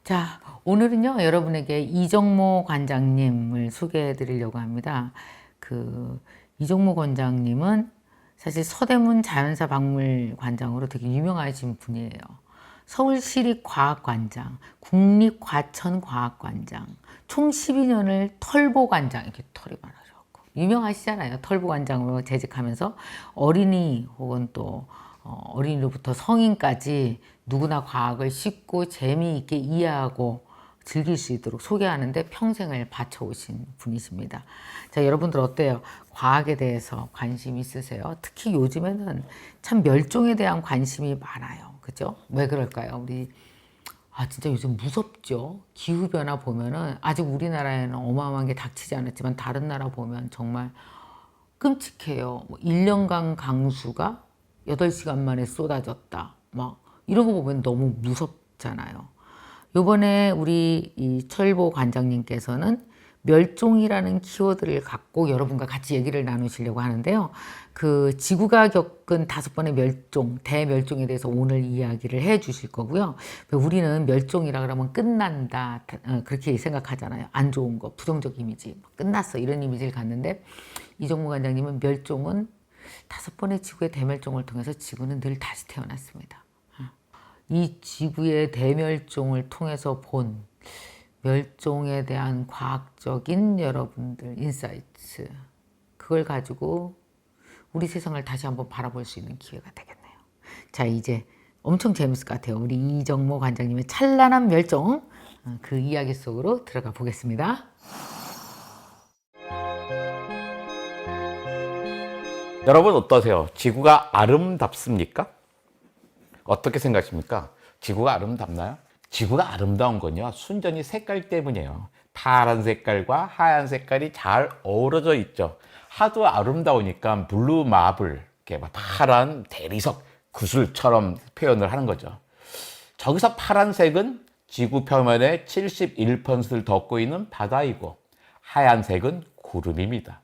자, 오늘은요, 여러분에게 이정모 관장님을 소개해 드리려고 합니다. 이정모 관장님은 사실 서대문 자연사 박물 관장으로 되게 유명하신 분이에요. 서울시립과학관장, 국립과천과학관장, 총 12년을 털보관장, 이렇게 털이 많아져갖고, 유명하시잖아요. 털보관장으로 재직하면서 어린이 혹은 또 어린이로부터 성인까지 누구나 과학을 쉽고 재미있게 이해하고 즐길 수 있도록 소개하는데 평생을 바쳐오신 분이십니다. 자, 여러분들 어때요? 과학에 대해서 관심 있으세요? 특히 요즘에는 참 멸종에 대한 관심이 많아요. 그죠? 왜 그럴까요? 진짜 요즘 무섭죠? 기후변화 보면은 아직 우리나라에는 어마어마한 게 닥치지 않았지만 다른 나라 보면 정말 끔찍해요. 1년간 강수가 8시간 만에 쏟아졌다. 이런 거 보면 너무 무섭잖아요. 요번에 우리 이 철보 관장님께서는 멸종이라는 키워드를 갖고 여러분과 같이 얘기를 나누시려고 하는데요. 지구가 겪은 5번의 멸종, 대멸종에 대해서 오늘 이야기를 해 주실 거고요. 우리는 멸종이라 그러면 끝난다, 그렇게 생각하잖아요. 안 좋은 거, 부정적 이미지, 끝났어, 이런 이미지를 갖는데 이정무 관장님은 멸종은 5번의 지구의 대멸종을 통해서 지구는 늘 다시 태어났습니다. 이 지구의 대멸종을 통해서 본 멸종에 대한 과학적인 여러분들 인사이트, 그걸 가지고 우리 세상을 다시 한번 바라볼 수 있는 기회가 되겠네요. 자, 이제 엄청 재밌을 것 같아요. 우리 이정모 관장님의 찬란한 멸종, 그 이야기 속으로 들어가 보겠습니다. 여러분 어떠세요? 지구가 아름답습니까? 어떻게 생각하십니까? 지구가 아름답나요? 지구가 아름다운 건요, 순전히 색깔 때문이에요. 파란 색깔과 하얀 색깔이 잘 어우러져 있죠. 하도 아름다우니까 블루 마블, 이렇게 파란 대리석, 구슬처럼 표현을 하는 거죠. 저기서 파란색은 지구 표면의 71%를 덮고 있는 바다이고, 하얀색은 구름입니다.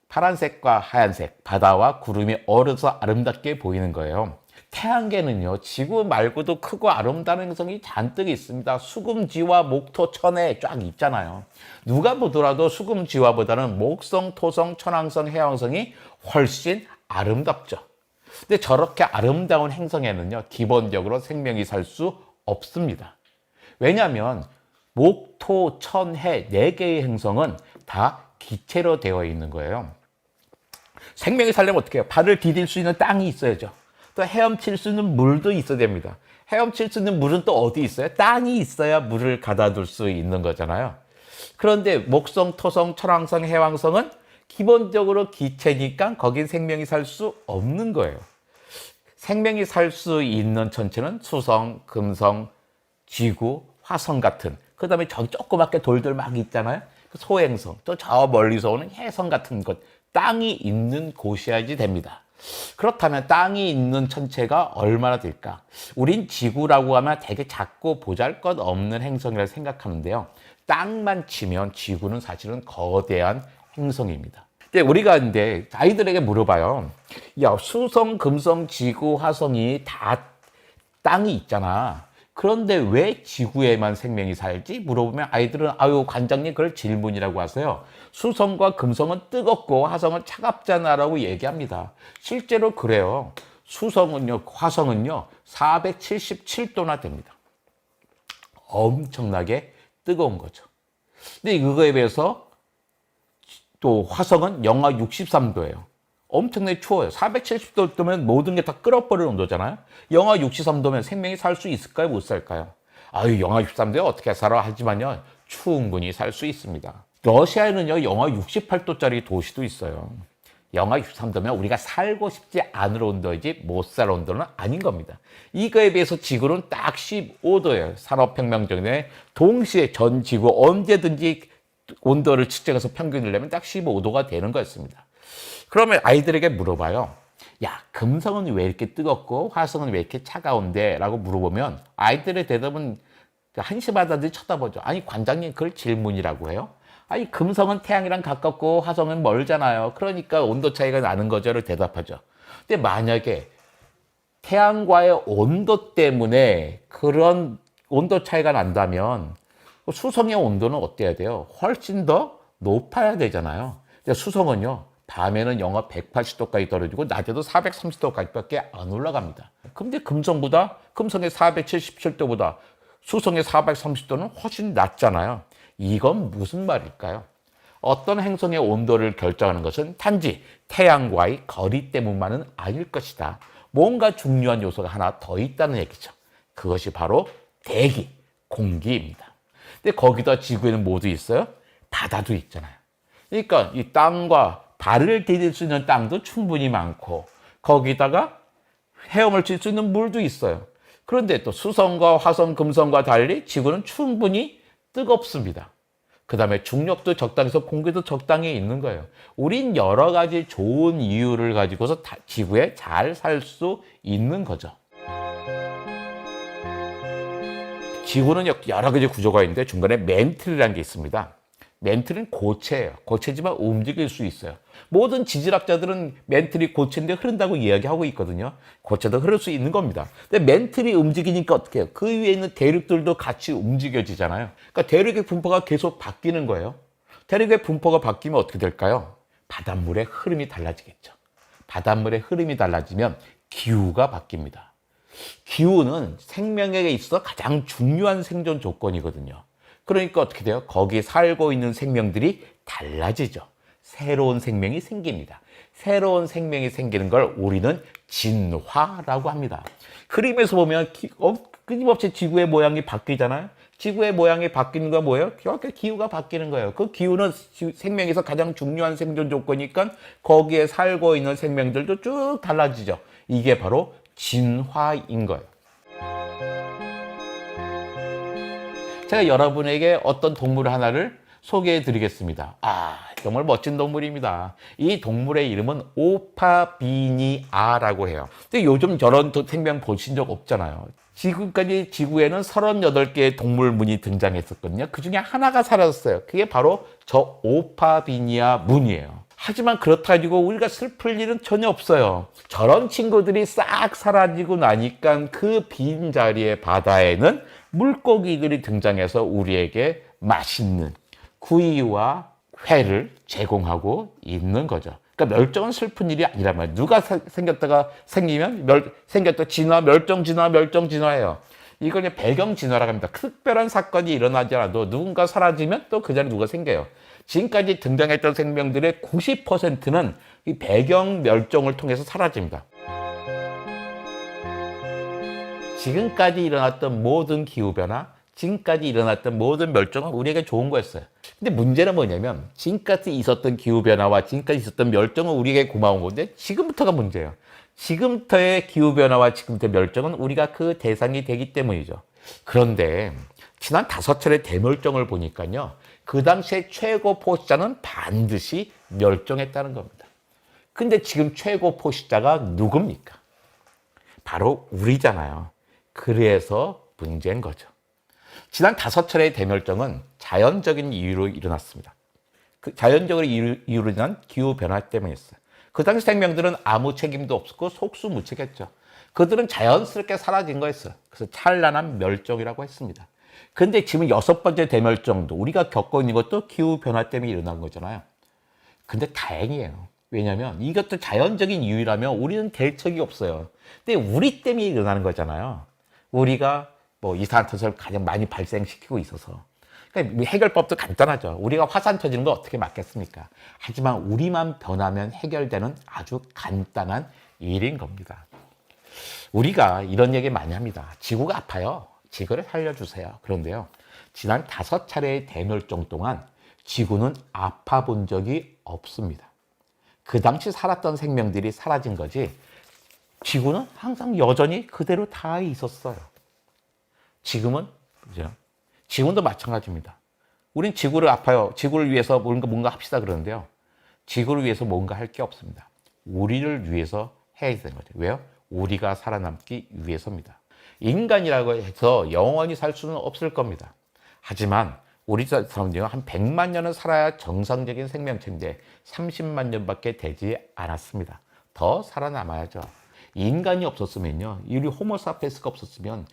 파란색과 하얀색, 바다와 구름이 어우러서 아름답게 보이는 거예요. 태양계는요, 지구 말고도 크고 아름다운 행성이 잔뜩 있습니다. 수금지와 목토, 천해 쫙 있잖아요. 누가 보더라도 수금지화보다는 목성, 토성, 천왕성, 해왕성이 훨씬 아름답죠. 근데 저렇게 아름다운 행성에는요, 기본적으로 생명이 살 수 없습니다. 왜냐하면 목, 토, 천, 해 4개의 행성은 다 기체로 되어 있는 거예요. 생명이 살려면 어떻게 해요? 발을 디딜 수 있는 땅이 있어야죠. 또 헤엄칠 수 있는 물도 있어야 됩니다. 헤엄칠 수 있는 물은 또 어디 있어요? 땅이 있어야 물을 가다둘 수 있는 거잖아요. 그런데 목성, 토성, 천왕성, 해왕성은 기본적으로 기체니까 거긴 생명이 살 수 없는 거예요. 생명이 살 수 있는 천체는 수성, 금성, 지구, 화성 같은, 그 다음에 저기 조그맣게 돌들 막 있잖아요. 소행성, 또 저 멀리서 오는 해성 같은 곳, 땅이 있는 곳이어야지 됩니다. 그렇다면 땅이 있는 천체가 얼마나 될까? 우린 지구라고 하면 되게 작고 보잘것없는 행성이라고 생각하는데요. 땅만 치면 지구는 사실은 거대한 행성입니다. 근데 우리가 근데 아이들에게 물어봐요. 야, 수성, 금성, 지구, 화성이 다 땅이 있잖아. 그런데 왜 지구에만 생명이 살지? 물어보면 아이들은 아유 관장님 그걸 질문이라고 하세요. 수성과 금성은 뜨겁고 화성은 차갑잖아라고 얘기합니다. 실제로 그래요. 수성은요, 화성은요 477도나 됩니다. 엄청나게 뜨거운 거죠. 근데 그거에 비해서 또 화성은 영하 63도예요. 엄청나게 추워요. 470도면 모든 게 다 끓어버리는 온도잖아요. 영하 63도면 생명이 살 수 있을까요? 못 살까요? 아유, 영하 63도에 어떻게 살아? 하지만요, 충분히 살 수 있습니다. 러시아에는요, 영하 68도짜리 도시도 있어요. 영하 63도면 우리가 살고 싶지 않을 온도이지 못 살 온도는 아닌 겁니다. 이거에 비해서 지구는 딱 15도예요. 산업혁명 전에 동시에 전 지구 언제든지 온도를 측정해서 평균을 내면 딱 15도가 되는 거였습니다. 그러면 아이들에게 물어봐요. 야, 금성은 왜 이렇게 뜨겁고 화성은 왜 이렇게 차가운데? 라고 물어보면 아이들의 대답은 한심하다든지 쳐다보죠. 아니, 관장님 그걸 질문이라고 해요? 아니, 금성은 태양이랑 가깝고 화성은 멀잖아요. 그러니까 온도 차이가 나는 거죠를 대답하죠. 근데 만약에 태양과의 온도 때문에 그런 온도 차이가 난다면 수성의 온도는 어때야 돼요? 훨씬 더 높아야 되잖아요. 근데 수성은요, 밤에는 영하 180도까지 떨어지고 낮에도 430도까지밖에 안 올라갑니다. 근데 금성의 477도보다 수성의 430도는 훨씬 낮잖아요. 이건 무슨 말일까요? 어떤 행성의 온도를 결정하는 것은 단지 태양과의 거리 때문만은 아닐 것이다. 뭔가 중요한 요소가 하나 더 있다는 얘기죠. 그것이 바로 대기, 공기입니다. 근데 거기다 지구에는 뭐도 있어요? 바다도 있잖아요. 그러니까 이 땅과 발을 디딜 수 있는 땅도 충분히 많고 거기다가 헤엄을 칠 수 있는 물도 있어요. 그런데 또 수성과 화성, 금성과 달리 지구는 충분히 뜨겁습니다. 그 다음에 중력도 적당해서 공기도 적당히 있는 거예요. 우린 여러 가지 좋은 이유를 가지고서 지구에 잘 살 수 있는 거죠. 지구는 여러 가지 구조가 있는데 중간에 멘틀이라는 게 있습니다. 멘틀은 고체예요. 고체지만 움직일 수 있어요. 모든 지질학자들은 멘틀이 고체인데 흐른다고 이야기하고 있거든요. 고체도 흐를 수 있는 겁니다. 근데 멘틀이 움직이니까 어떻게 해요? 그 위에 있는 대륙들도 같이 움직여지잖아요. 그러니까 대륙의 분포가 계속 바뀌는 거예요. 대륙의 분포가 바뀌면 어떻게 될까요? 바닷물의 흐름이 달라지겠죠. 바닷물의 흐름이 달라지면 기후가 바뀝니다. 기후는 생명에 있어 가장 중요한 생존 조건이거든요. 그러니까 어떻게 돼요? 거기 살고 있는 생명들이 달라지죠. 새로운 생명이 생깁니다. 새로운 생명이 생기는 걸 우리는 진화라고 합니다. 그림에서 보면 끊임없이 지구의 모양이 바뀌잖아요. 지구의 모양이 바뀌는 건 뭐예요? 기후가 바뀌는 거예요. 그 기후는 생명에서 가장 중요한 생존 조건이니까 거기에 살고 있는 생명들도 쭉 달라지죠. 이게 바로 진화인 거예요. 제가 여러분에게 어떤 동물 하나를 소개해 드리겠습니다. 정말 멋진 동물입니다. 이 동물의 이름은 오파비니아라고 해요. 근데 요즘 저런 생명 보신 적 없잖아요. 지금까지 지구에는 38개의 동물문이 등장했었거든요. 그 중에 하나가 사라졌어요. 그게 바로 저 오파비니아 문이에요. 하지만 그렇다고 우리가 슬플 일은 전혀 없어요. 저런 친구들이 싹 사라지고 나니까 그 빈자리의 바다에는 물고기들이 등장해서 우리에게 맛있는 구이와 회를 제공하고 있는 거죠. 그러니까 멸종은 슬픈 일이 아니란 말이에요. 누가 생겼다가 생기면 진화, 멸종 진화, 멸종 진화예요. 이걸 배경 진화라고 합니다. 특별한 사건이 일어나지 않아도 누군가 사라지면 또 그 자리에 누가 생겨요. 지금까지 등장했던 생명들의 90%는 이 배경 멸종을 통해서 사라집니다. 지금까지 일어났던 모든 기후변화, 지금까지 일어났던 모든 멸종은 우리에게 좋은 거였어요. 근데 문제는 뭐냐면 지금까지 있었던 기후변화와 지금까지 있었던 멸종은 우리에게 고마운 건데 지금부터가 문제예요. 지금부터의 기후변화와 지금부터의 멸종은 우리가 그 대상이 되기 때문이죠. 그런데 지난 5차례 대멸종을 보니까요. 그 당시에 최고 포식자는 반드시 멸종했다는 겁니다. 근데 지금 최고 포식자가 누굽니까? 바로 우리잖아요. 그래서 문제인 거죠. 지난 5차례의 대멸종은 자연적인 이유로 일어났습니다. 그 자연적으로 이유로 인한 기후변화 때문이었어요. 그 당시 생명들은 아무 책임도 없었고 속수무책했죠. 그들은 자연스럽게 사라진 거였어요. 그래서 찬란한 멸종이라고 했습니다. 근데 지금 6번째 대멸종도 우리가 겪고 있는 것도 기후변화 때문에 일어난 거잖아요. 근데 다행이에요. 왜냐하면 이것도 자연적인 이유라면 우리는 될 적이 없어요. 근데 우리 때문에 일어나는 거잖아요. 우리가 이산화탄소를 가장 많이 발생시키고 있어서. 그러니까 해결법도 간단하죠. 우리가 화산 터지는 거 어떻게 막겠습니까? 하지만 우리만 변하면 해결되는 아주 간단한 일인 겁니다. 우리가 이런 얘기 많이 합니다. 지구가 아파요. 지구를 살려주세요. 그런데요. 지난 5차례의 대멸종 동안 지구는 아파 본 적이 없습니다. 그 당시 살았던 생명들이 사라진 거지 지구는 항상 여전히 그대로 다 있었어요. 지금은 그죠? 지금도 마찬가지입니다. 우린 지구를 아파요. 지구를 위해서 뭔가 합시다 그러는데요. 지구를 위해서 뭔가 할 게 없습니다. 우리를 위해서 해야 되는 거죠. 왜요? 우리가 살아남기 위해서입니다. 인간이라고 해서 영원히 살 수는 없을 겁니다. 하지만 우리 사람들이 한 100만 년은 살아야 정상적인 생명체인데 30만 년밖에 되지 않았습니다. 더 살아남아야죠. 인간이 없었으면요. 우리 호모사피엔스가 없었으면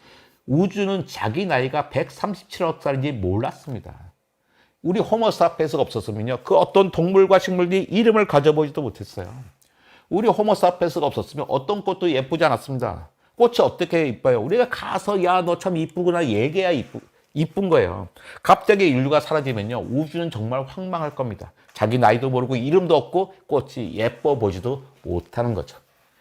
우주는 자기 나이가 137억 살인지 몰랐습니다. 우리 호모사피엔스가 없었으면요, 그 어떤 동물과 식물들이 이름을 가져보지도 못했어요. 우리 호모사피엔스가 없었으면 어떤 꽃도 예쁘지 않았습니다. 꽃이 어떻게 이뻐요? 우리가 가서 야, 너 참 이쁘구나 얘기해야 이쁜 거예요. 갑자기 인류가 사라지면요, 우주는 정말 황망할 겁니다. 자기 나이도 모르고 이름도 없고 꽃이 예뻐 보지도 못하는 거죠.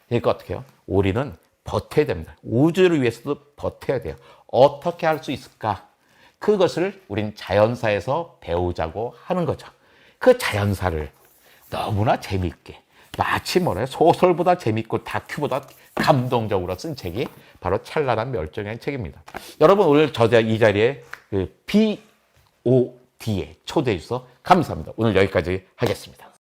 그러니까 어떻게 해요? 우리는 버텨야 됩니다. 우주를 위해서도 버텨야 돼요. 어떻게 할 수 있을까? 그것을 우린 자연사에서 배우자고 하는 거죠. 그 자연사를 너무나 재미있게, 마치 뭐래, 소설보다 재밌고 다큐보다 감동적으로 쓴 책이 바로 찬란한 멸종의 책입니다. 여러분, 오늘 이 자리에 BOD에 초대해 주셔서 감사합니다. 오늘 여기까지 하겠습니다.